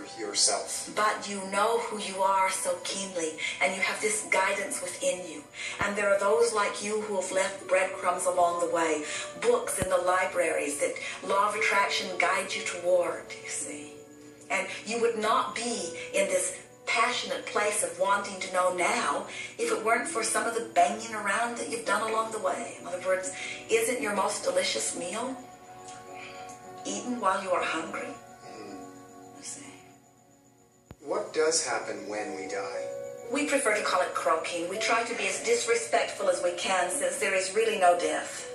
remember yourself. But you know who you are so keenly, and you have this guidance within you. And there are those like you who have left breadcrumbs along the way, books in the libraries that law of attraction guides you toward, you see. And you would not be in this passionate place of wanting to know now if it weren't for some of the banging around that you've done along the way. In other words, isn't your most delicious meal eaten while you are hungry? You see. What does happen when we die? We prefer to call it croaking. We try to be as disrespectful as we can, since there is really no death.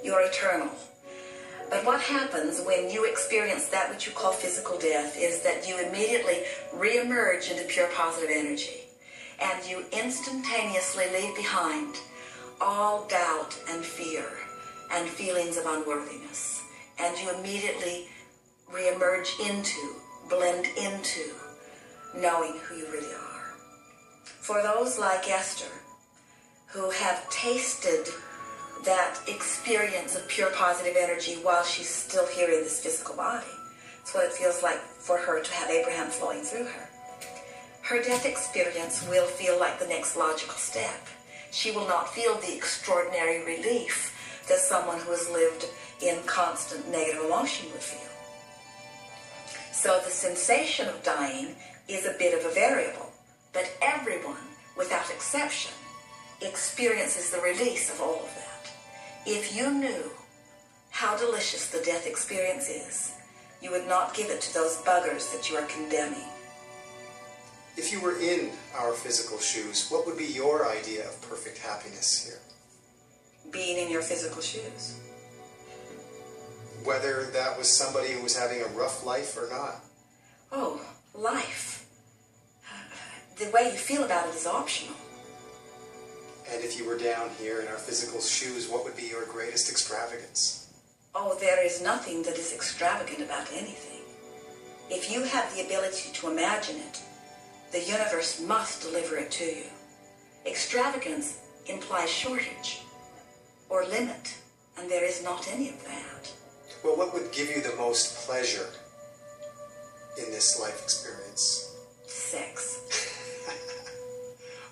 You are eternal. But what happens when you experience that which you call physical death is that you immediately re-emerge into pure positive energy, and you instantaneously leave behind all doubt and fear and feelings of unworthiness, and you immediately re-emerge into, blend into knowing who you really are. For those like Esther who have tasted that experience of pure positive energy while she's still here in this physical body, it's what it feels like for her to have Abraham flowing through her. Her death experience will feel like the next logical step. She will not feel the extraordinary relief that someone who has lived in constant negative emotion would feel. So the sensation of dying is a bit of a variable, but everyone, without exception, experiences the release of all of that. If you knew how delicious the death experience is, you would not give it to those buggers that you are condemning. If you were in our physical shoes, what would be your idea of perfect happiness here? Being in your physical shoes. Whether that was somebody who was having a rough life or not. Oh, life. The way you feel about it is optional. And if you were down here in our physical shoes, what would be your greatest extravagance? Oh, there is nothing that is extravagant about anything. If you have the ability to imagine it, the universe must deliver it to you. Extravagance implies shortage or limit, and there is not any of that. Well, what would give you the most pleasure in this life experience? Sex.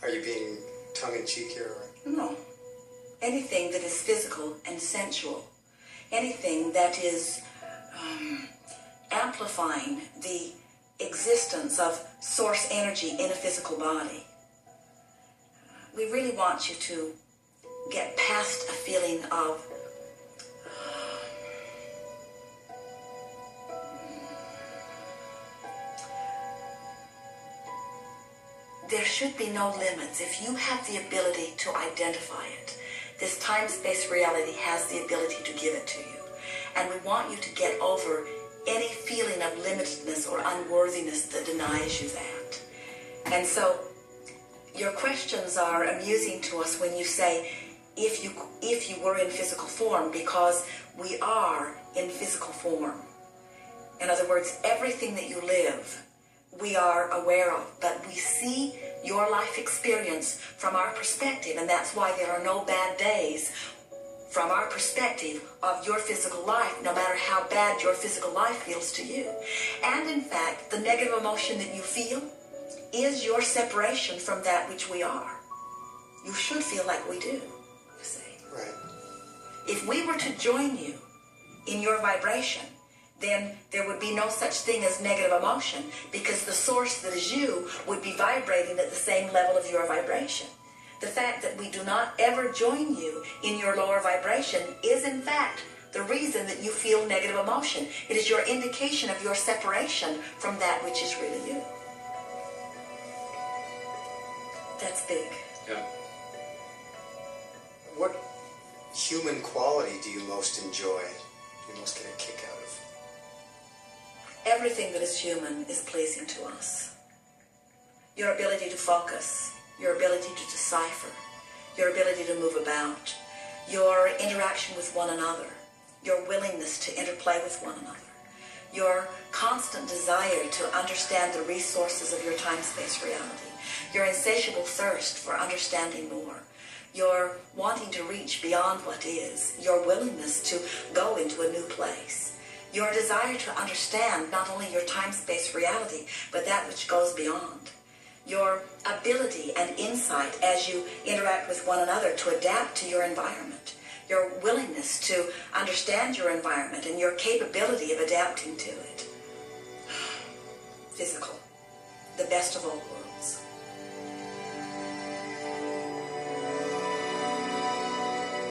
Are you being tongue-in-cheek here? Or? No. Anything that is physical and sensual. Anything that is amplifying the existence of source energy in a physical body. We really want you to get past a feeling of there should be no limits. If you have the ability to identify it, this time-space reality has the ability to give it to you. And we want you to get over any feeling of limitedness or unworthiness that denies you that. And so your questions are amusing to us when you say, if you were in physical form, because we are in physical form. In other words, everything that you live, we are aware of, but we see your life experience from our perspective, and that's why there are no bad days from our perspective of your physical life, no matter how bad your physical life feels to you. And in fact, the negative emotion that you feel is your separation from that which we are. You should feel like we do, you see. Right. If we were to join you in your vibration, then there would be no such thing as negative emotion, because the source that is you would be vibrating at the same level of your vibration. The fact that we do not ever join you in your lower vibration is in fact the reason that you feel negative emotion. It is your indication of your separation from that which is really you. That's big. Yeah. What human quality do you most enjoy? Do you most get a kick out of? Everything that is human is pleasing to us. Your ability to focus, your ability to decipher, your ability to move about, your interaction with one another, your willingness to interplay with one another, your constant desire to understand the resources of your time-space reality, your insatiable thirst for understanding more, your wanting to reach beyond what is, your willingness to go into a new place, Your desire to understand not only your time-space reality, but that which goes beyond. Your ability and insight as you interact with one another to adapt to your environment. Your willingness to understand your environment and your capability of adapting to it. Physical. The best of all worlds.